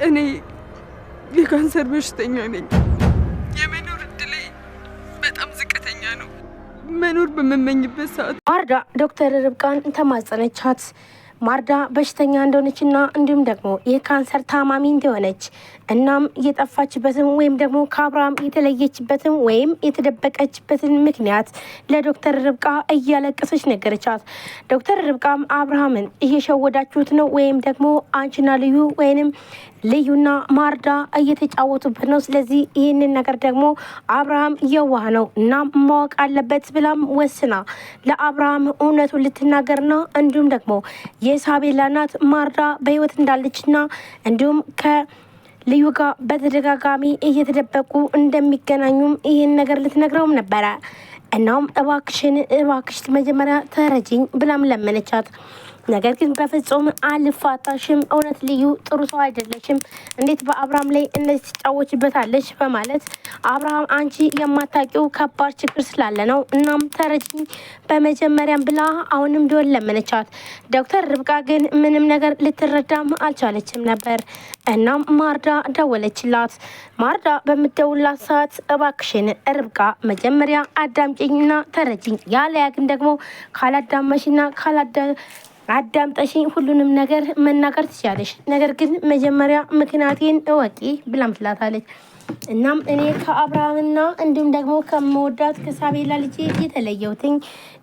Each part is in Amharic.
እኔ የካንሰር በሽተኛ ነኝ። የመኖር እድሌ በጣም ዝቅተኛ ነው። መኖር በመመኝበት ሰዓት ማርዳ ዶክተር ርብቃን ተማጸነቻት። ማርዳ በሽተኛ እንደሆነችና እንዲሁም ደግሞ የካንሰር ታማሚ እንደሆነች እናም የጠፋችበትን ወይም ደግሞ ከአብርሃም የተለየችበትን ወይም የተደበቀችበትን ምክንያት ለዶክተር ርብቃ እያለቀሰች ነገረቻት። ዶክተር ርብቃም አብርሃምን እየሸወዳችሁት ነው ወይም ደግሞ አንቺና ልዩ ወይንም ልዩና ማርዳ እየተጫወቱበት ነው። ስለዚህ ይህንን ነገር ደግሞ አብርሃም የዋህ ነው እና ማወቅ አለበት ብላም ወስና ለአብርሃም እውነቱን ልትናገርና እንዲሁም ደግሞ የሳቤላ እናት ማርዳ በህይወት እንዳለችና እንዲሁም ከልዩ ጋር በተደጋጋሚ እየተደበቁ እንደሚገናኙም ይህን ነገር ልትነግረውም ነበረ። እናም እባክሽ መጀመሪያ ተረጂኝ ብላም ለመነቻት። ነገር ግን በፍጹም አልፋታሽም፣ እውነት ልዩ ጥሩ ሰው አይደለሽም፣ እንዴት በአብርሃም ላይ እንደዚህ ትጫወችበታለች በማለት አብርሃም አንቺ የማታውቂው ከባድ ችግር ስላለ ነው፣ እናም ተረጂኝ በመጀመሪያም ብላ አሁንም ቢሆን ለመነቻት። ዶክተር ርብቃ ግን ምንም ነገር ልትረዳም አልቻለችም ነበር። እናም ማርዳ ደወለችላት። ማርዳ በምትደውላት ሰዓት እባክሽን ርብቃ መጀመሪያ አዳምጪኝና ተረጂኝ፣ ያለያ ግን ደግሞ ካላዳመሽና አዳምጠሽኝ ሁሉንም ነገር መናገር ትችላለሽ፣ ነገር ግን መጀመሪያ ምክንያቴን እወቂ ብላም ትላታለች። እናም እኔ ከአብርሃምና እንዲሁም ደግሞ ከመወዳት ከሳቤላ ልጄ የተለየሁትኝ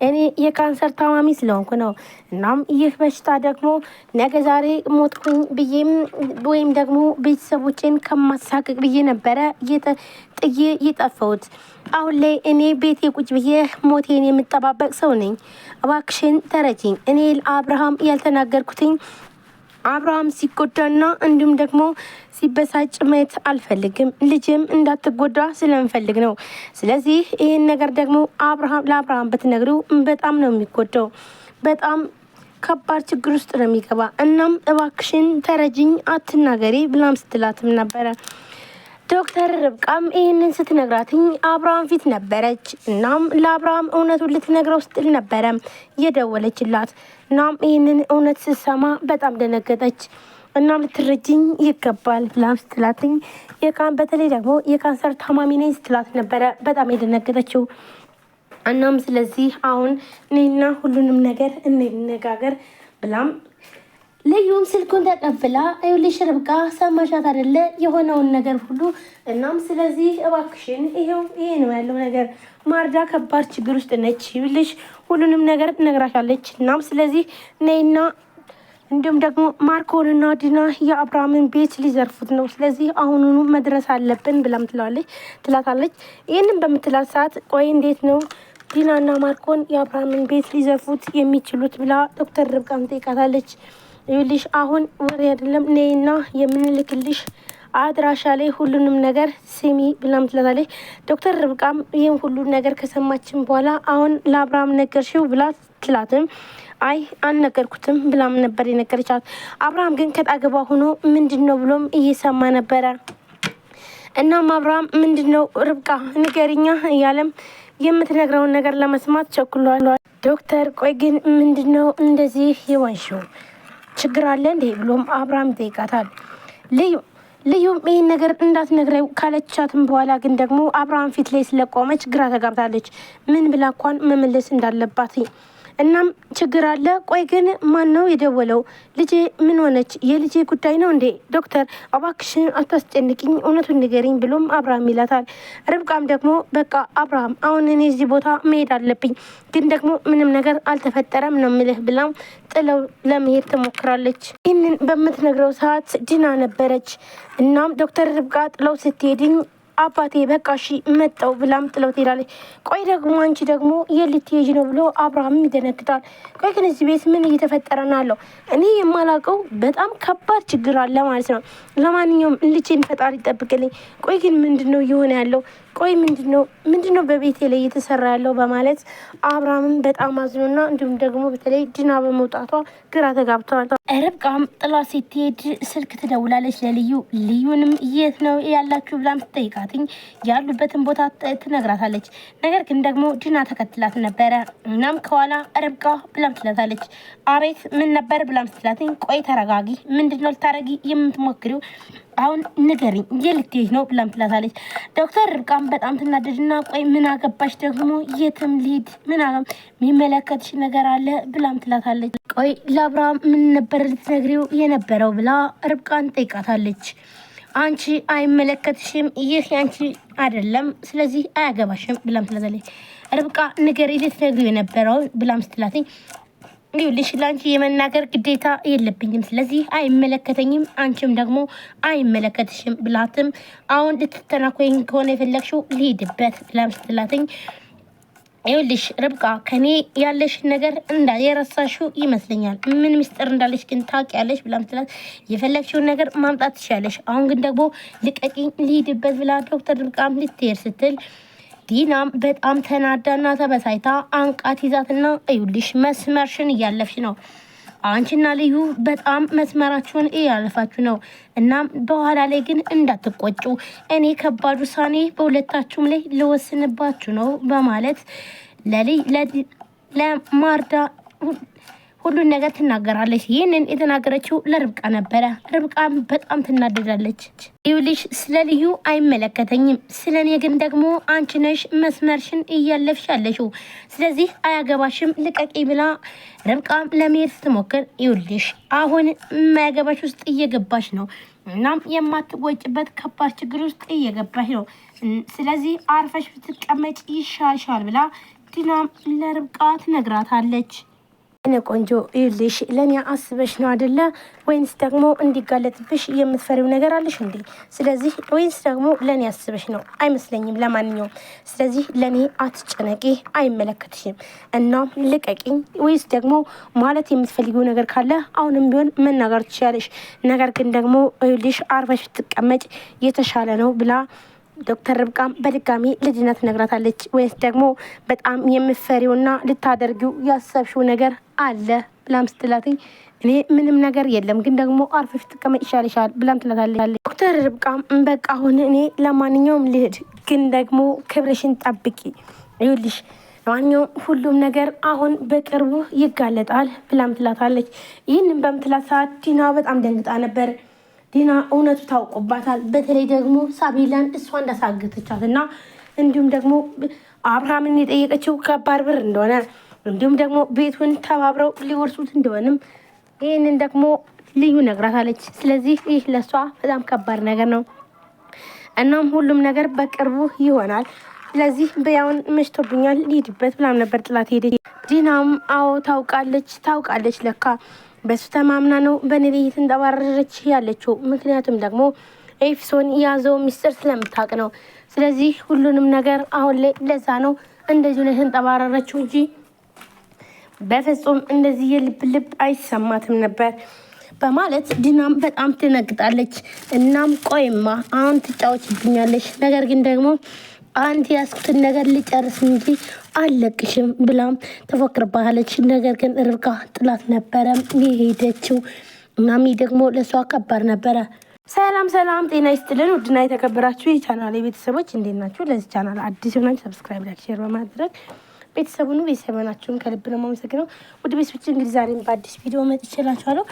እኔ የካንሰር ታማሚ ስለሆንኩ ነው። እናም ይህ በሽታ ደግሞ ነገ ዛሬ ሞትኩኝ ብዬም ወይም ደግሞ ቤተሰቦቼን ከማሳቀቅ ብዬ ነበረ ጥዬ የጠፋሁት። አሁን ላይ እኔ ቤቴ ቁጭ ብዬ ሞቴን የምጠባበቅ ሰው ነኝ። እባክሽን ተረጂኝ። እኔ ለአብርሃም ያልተናገርኩትኝ አብርሃም ሲጎዳና እንዲሁም ደግሞ ሲበሳጭ ማየት አልፈልግም። ልጅም እንዳትጎዳ ስለምፈልግ ነው። ስለዚህ ይህን ነገር ደግሞ ለአብርሃም ብትነግሪው በጣም ነው የሚጎዳው፣ በጣም ከባድ ችግር ውስጥ ነው የሚገባ። እናም እባክሽን ተረጂኝ አትናገሪ ብላም ስትላትም ነበረ። ዶክተር ርብቃም ይህንን ስትነግራትኝ አብርሃም ፊት ነበረች። እናም ለአብርሃም እውነቱን ልትነግረው ስትል ነበረ የደወለችላት። እናም ይህንን እውነት ስትሰማ በጣም ደነገጠች። እናም ልትረጅኝ ይገባል ብላም ስትላትኝ በተለይ ደግሞ የካንሰር ታማሚ ነኝ ስትላት ነበረ በጣም የደነገጠችው። እናም ስለዚህ አሁን እኔና ሁሉንም ነገር እንነጋገር ብላም ልዩም ስልኩን ተቀብላ ይኸውልሽ ርብቃ ሰማሻት አይደለ የሆነውን ነገር ሁሉ። እናም ስለዚህ እባክሽን ይሄ ነው ያለው ነገር፣ ማርዳ ከባድ ችግር ውስጥ ነች፣ ይኸውልሽ ሁሉንም ነገር ትነግራሻለች። እናም ስለዚህ ነይና እንዲሁም ደግሞ ማርኮንና ዲና የአብርሃምን ቤት ሊዘርፉት ነው፣ ስለዚህ አሁኑኑ መድረስ አለብን ብላም ትላታለች። ይህንን በምትላት ሰዓት ቆይ እንዴት ነው ዲናና ማርኮን የአብርሃምን ቤት ሊዘርፉት የሚችሉት ብላ ዶክተር ርብቃም ጠይቃታለች። ይኸውልሽ አሁን ወሬ አይደለም፣ ነይና የምንልክልሽ አድራሻ ላይ ሁሉንም ነገር ስሚ ብላም ትላታለች። ዶክተር ርብቃም ይህን ሁሉ ነገር ከሰማችን በኋላ አሁን ለአብርሃም ነገርሽው ብላ ትላትም አይ አልነገርኩትም ብላም ነበር የነገረቻት። አብርሃም ግን ከጣገባ ሆኖ ምንድን ነው ብሎም እየሰማ ነበረ። እናም አብርሃም ምንድን ነው ርብቃ ንገሪኛ እያለም የምትነግረውን ነገር ለመስማት ቸኩሏል። ዶክተር ቆይ ግን ምንድን ነው እንደዚህ የወንሽው ችግር አለ እንዴ ብሎም አብርሃም ይጠይቃታል። ልዩም ይህን ነገር እንዳትነግረው ካለቻትም በኋላ ግን ደግሞ አብርሃም ፊት ላይ ስለቆመች ግራ ተጋብታለች። ምን ብላ እንኳን መመለስ እንዳለባት። እናም ችግር አለ ቆይ ግን ማን ነው የደወለው? ልጄ ምን ሆነች? የልጄ ጉዳይ ነው እንዴ? ዶክተር እባክሽን አታስጨንቅኝ፣ እውነቱን ንገሪኝ ብሎም አብርሃም ይላታል። ርብቃም ደግሞ በቃ አብርሃም አሁን እኔ እዚህ ቦታ መሄድ አለብኝ፣ ግን ደግሞ ምንም ነገር አልተፈጠረም ነው ምልህ ብላም ጥለው ለመሄድ ትሞክራለች። ይህንን በምትነግረው ሰዓት ዲና ነበረች። እናም ዶክተር ርብቃ ጥለው ስትሄድኝ አባቴ በቃ እሺ መጣው ብላም ጥለው ትሄዳለች። ቆይ ደግሞ አንቺ ደግሞ የልትሄጂ ነው ብሎ አብርሃም ይደነግጣል። ቆይ ግን እዚህ ቤት ምን እየተፈጠረ ነው ያለው? እኔ የማላውቀው በጣም ከባድ ችግር አለ ማለት ነው። ለማንኛውም ልጄን ፈጣሪ ይጠብቅልኝ። ቆይ ግን ምንድነው እየሆነ ያለው? ቆይ ምንድነው በቤቴ ላይ እየተሰራ ያለው በማለት አብርሃምን በጣም አዝኖና እንዲሁም ደግሞ በተለይ ዲና በመውጣቷ ግራ ተጋብተዋል። ርብቃም ጥላ ስትሄድ ስልክ ትደውላለች ለልዩ። ልዩንም የት ነው ያላችሁ ብላም ትጠይቃታለች። ብላትኝ ያሉበትን ቦታ ትነግራታለች። ነገር ግን ደግሞ ዲና ተከትላት ነበረ። እናም ከኋላ ርብቃ ብላም ትላታለች። አቤት ምን ነበር ብላም ትላትኝ። ቆይ ተረጋጊ፣ ምንድነው ልታረጊ የምትሞክሪው? አሁን ንገሪኝ የልትሄጂ ነው ብላም ትላታለች። ዶክተር ርብቃም በጣም ትናደድና ቆይ ምን አገባሽ ደግሞ የትም ልሂድ ምን የሚመለከትሽ ነገር አለ ብላም ትላታለች። ቆይ ለአብርሃም ምን ነበር ልትነግሪው የነበረው ብላ ርብቃን ጠይቃታለች። አንቺ አይመለከትሽም፣ ይህ ያንቺ አይደለም፣ ስለዚህ አያገባሽም ብላም ትላታለች። ርብቃ ንገሪ ልትነግሪው የነበረው ብላም ስትላትኝ ይኸውልሽ ለአንቺ የመናገር ግዴታ የለብኝም፣ ስለዚህ አይመለከተኝም፣ አንቺም ደግሞ አይመለከትሽም ብላትም አሁን ልትተናኮኝ ከሆነ የፈለግሽው ልሂድበት ብላም ስትላትኝ ይኸውልሽ ርብቃ ከኔ ያለሽ ነገር የረሳሽው ይመስለኛል። ምን ምስጢር እንዳለሽ ግን ታውቂያለሽ ብላም ስትላት የፈለግሽውን ነገር ማምጣት ትችያለሽ፣ አሁን ግን ደግሞ ልቀቂኝ ልሂድበት ብላ ዶክተር ርብቃም ልትሄድ ስትል ዲናም በጣም ተናዳና ተበሳይታ አንቃት ይዛትና ይኸውልሽ መስመርሽን እያለፍሽ ነው፣ አንቺና ልዩ በጣም መስመራችሁን እያለፋችሁ ነው። እናም በኋላ ላይ ግን እንዳትቆጩ፣ እኔ ከባድ ውሳኔ በሁለታችሁም ላይ ልወስንባችሁ ነው በማለት ለማርዳ ሁሉን ነገር ትናገራለች። ይህንን የተናገረችው ለርብቃ ነበረ። ርብቃም በጣም ትናደዳለች። ይኸውልሽ ስለ ልዩ አይመለከተኝም፣ ስለ እኔ ግን ደግሞ አንቺ ነሽ መስመርሽን እያለፍሽ ያለሽው፣ ስለዚህ አያገባሽም ልቀቂ ብላ ርብቃም ለመሄድ ስትሞክር ይኸውልሽ አሁን የማያገባሽ ውስጥ እየገባሽ ነው፣ እናም የማትወጭበት ከባድ ችግር ውስጥ እየገባሽ ነው፣ ስለዚህ አርፈሽ ብትቀመጭ ይሻልሻል ብላ ዲናም ለርብቃ ትነግራታለች። እኔ ቆንጆ ይልሽ ለኔ አስበሽ ነው አይደለ? ወይንስ ደግሞ እንዲጋለጥብሽ የምትፈሪው ነገር አለሽ እንዴ? ስለዚህ ወይንስ ደግሞ ለኔ አስበሽ ነው? አይመስለኝም። ለማንኛውም ስለዚህ ለኔ አትጨነቂ፣ አይመለከትሽም። እናም ልቀቂኝ፣ ወይስ ደግሞ ማለት የምትፈልጊው ነገር ካለ አሁንም ቢሆን መናገር ትችያለሽ። ነገር ግን ደግሞ ይልሽ አርፈሽ ብትቀመጭ የተሻለ ነው ብላ ዶክተር ርብቃም በድጋሚ ልጅነት ነግራታለች። ወይስ ደግሞ በጣም የምትፈሪውና ልታደርጊው ያሰብሽው ነገር አለ ብላም ስትላትኝ እኔ ምንም ነገር የለም፣ ግን ደግሞ አርፈሽ ትቀመጭ ይሻልሻል ብላም ትላታለች። ዶክተር ርብቃም በቃ አሁን እኔ ለማንኛውም ልሂድ፣ ግን ደግሞ ክብርሽን ጠብቂ፣ ይኸውልሽ ለማንኛውም ሁሉም ነገር አሁን በቅርቡ ይጋለጣል ብላም ትላታለች። ይህንን በምትላት ሰዓት ዲና በጣም ደንግጣ ነበር። ዲና እውነቱ ታውቆባታል። በተለይ ደግሞ ሳቤላን እሷ እንዳሳገተቻት እና እንዲሁም ደግሞ አብርሃምን የጠየቀችው ከባድ ብር እንደሆነ እንዲሁም ደግሞ ቤቱን ተባብረው ሊወርሱት እንደሆንም ይህንን ደግሞ ልዩ ነግራታለች። ስለዚህ ይህ ለእሷ በጣም ከባድ ነገር ነው። እናም ሁሉም ነገር በቅርቡ ይሆናል። ስለዚህ በያውን መሽቶብኛል ልሂድበት ብላም ነበር ጥላት ሄደ። ዲናም አዎ ታውቃለች ለካ በሱ ተማምና ነው በእኔ ላይ እየተንጠባረረች ያለችው። ምክንያቱም ደግሞ ኤፍሶን የያዘው ሚስጥር ስለምታውቅ ነው። ስለዚህ ሁሉንም ነገር አሁን ላይ ለዛ ነው እንደዚህ ነው የተንጠባረረችው እንጂ በፍጹም እንደዚህ የልብ አይሰማትም ነበር በማለት ዲናም በጣም ትነግጣለች። እናም ቆይማ አሁን ትጫወችብኛለች፣ ነገር ግን ደግሞ አንድ ያስኩትን ነገር ልጨርስ እንጂ አለቅሽም ብላም ተፎክርባታለች። ነገር ግን ርብቃ ጥላት ነበረ የሄደችው። እናም ደግሞ ለእሷ ከባድ ነበረ። ሰላም ጤና ይስጥልን ውድና የተከበራችሁ የቻናል ቤተሰቦች እንዴት ናችሁ? ለዚህ ቻናል አዲስ ሆናችሁ ሰብስክራይብ፣ ላይክ፣ ሼር በማድረግ ቤተሰቡን ቤተሰባችሁን ከልብ ነው የማመሰግነው። ውድ ቤተሰቦች እንግዲህ ዛሬም በአዲስ ቪዲዮ መጥቻላችኋለሁ።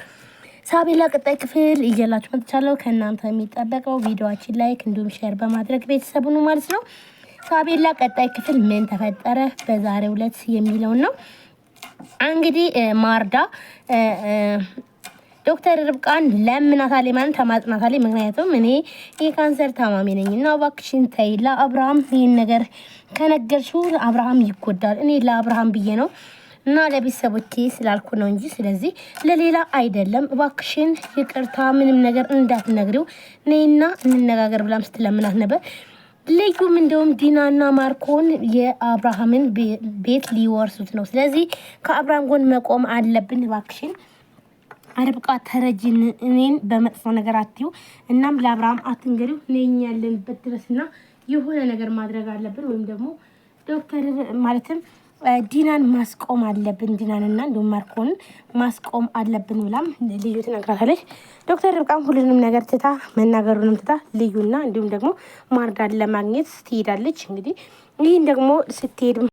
ሳቤላ ቀጣይ ክፍል እየላችሁ መጥቻለሁ። ከእናንተ የሚጠበቀው ቪዲዮአችን ላይክ እንዲሁም ሼር በማድረግ ቤተሰቡን ማለት ነው። ሳቤላ ቀጣይ ክፍል ምን ተፈጠረ በዛሬው ዕለት የሚለውን ነው። እንግዲህ ማርዳ ዶክተር ርብቃን ለምናታለች ማለት ተማጽናታለች። ምክንያቱም እኔ የካንሰር ታማሚ ነኝ እና እባክሽን ተይ፣ ለአብርሃም ይህን ነገር ከነገርሽው አብርሃም ይጎዳል። እኔ ለአብርሃም ብዬ ነው እና ለቤተሰቦቼ ስላልኩ ነው እንጂ ስለዚህ ለሌላ አይደለም። እባክሽን ይቅርታ፣ ምንም ነገር እንዳትነግሪው ነይና እንነጋገር ብላም ስትለምናት ነበር። ልዩም እንደውም ዲናና ማርኮን የአብርሃምን ቤት ሊወርሱት ነው። ስለዚህ ከአብርሃም ጎን መቆም አለብን። እባክሽን ርብቃ ተረጅን፣ እኔን በመጥፎ ነገር አትዩ፣ እናም ለአብርሃም አትንገሪው፣ ነኝ ያለንበት ድረስና የሆነ ነገር ማድረግ አለብን። ወይም ደግሞ ዶክተር ማለትም ዲናን ማስቆም አለብን፣ ዲናንና እንዲሁም ማርኮን ማስቆም አለብን ብላም ልዩ ትነግራታለች። ዶክተር ርብቃም ሁሉንም ነገር ትታ መናገሩንም ትታ ልዩና እንዲሁም ደግሞ ማርዳን ለማግኘት ትሄዳለች። እንግዲህ ይህን ደግሞ ስትሄድ